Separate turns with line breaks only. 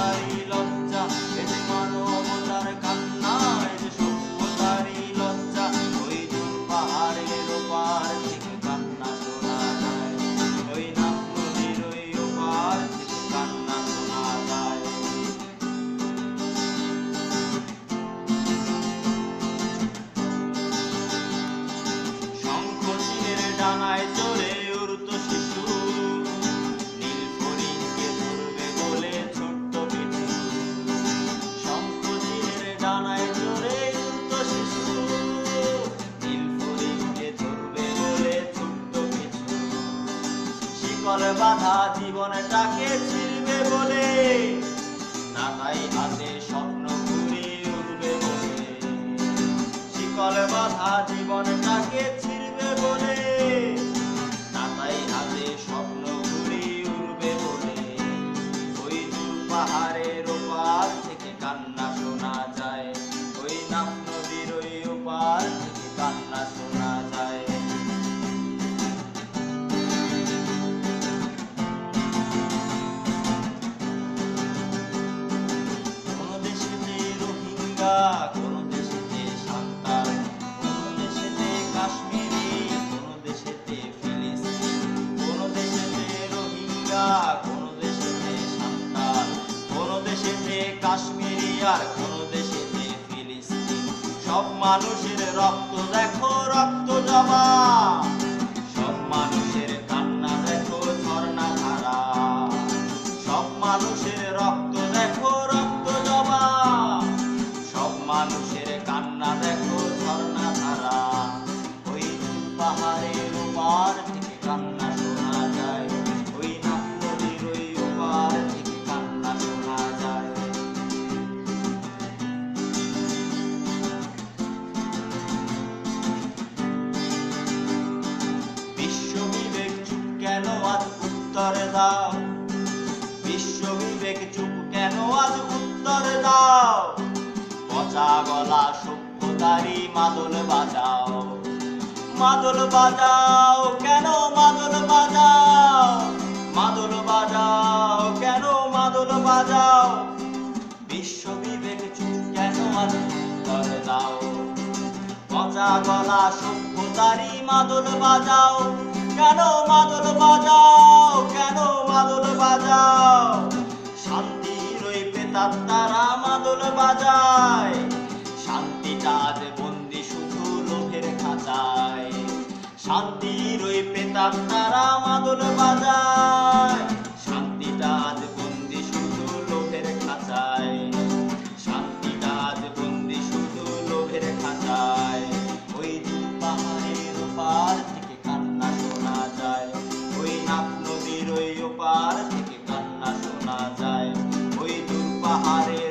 সভ্যতারই লজ্জা, এ যে মানবতার কান্না, এ যে সভ্যতারই লজ্জা। ওই দূর পাহাড়ের ওপার থেকে কান্না শোনা যায়, ওই নাম নদীর ওই ওপার থেকে কান্না শোনা যায়। শঙ্খ চিলের ডানায় চড়ে উড়তো শিশু, নীল ফড়িংকে ধরবে বলে ছোট্ট পিঠু। শঙ্খ চিলের ডানায় চড়ে উড়তো শিশু, নীল ফড়িংকে ধরবে বলে ছোট্ট পিঠু। শিকল বাঁধা জীবনটাকে ছিঁড়বে বলে, নাটাই হাতে স্বপ্ন ঘুরে উড়বে বলে। শিকল বাঁধা জীবনটাকে ছিঁড়বে বলে, নাটাই হাতে স্বপ্ন ঘুরে উড়বে বলে। ওই দূর পাহাড়ের ওপার থেকে কান্না শোনা যায়, ওই নাম নদীর ওই ওপার থেকে কান্না শোনা যায়। কোন দেশেতে রোহিঙ্গা, কোন দেশেতে সাঁওতাল, কোন দেশেতে কাশ্মীরি, কোন দেশেতে ফিলিস্তিন। কোন দেশেতে রোহিঙ্গা, কোন দেশেতে সাঁওতাল, কোন দেশেতে কাশ্মীরি, আর কোন দেশেতে ফিলিস্তিন। সব মানুষের রক্ত দেখো রক্ত জমা, সব মানুষের কান্না দেখো ঝর্ণা ধারা। সব মানুষের রক্ত দেখো রক্ত জমা, সব মানুষের কান্না দেখো ঝর্ণা ধারা। ওই দূর পাহাড়ের ওপার থেকে কান্না শোনা যায়, ওই নাম নদীর ওই ওপার থেকে কান্না শোনা যায়। বিশ্ব বিবেক চুপ কেন আজ উত্তর দাও, বিশ্ব বিবেক চুপ কেন আজ উত্তর দাও। পচা গলা সভ্যতারই মাদল বাজাও, মাদল বাজাও কেন মাদল বাজাও, মাদল বাজাও কেন মাদল বাজাও। বিশ্ব বিবেক চুপ কেন আজ উত্তর দাও। পচা গলা সভ্যতারই মাদল বাজাও, কেন মাদল বাজাও, কেন মাদল বাজাও। শান্তির ওই প্রেতাত্মারা মাদল বাজায়, শান্তিটা আজ বন্দি শুধু লোভের খাঁচায়। শান্তির ওই প্রেতাত্মারা মাদল বাজায়, শান্তিটা আজ বন্দি শুধু লোভের খাঁচায়। শান্তিটা আজ বন্দি শুধু লোভের খাঁচায়। ওই দূর পাহাড়ের ওপার থেকে কান্না শোনা যায়, ওই নাম নদীর ওই ওপার থেকে কান্না শোনা যায়। ওই দূর পাহাড়ের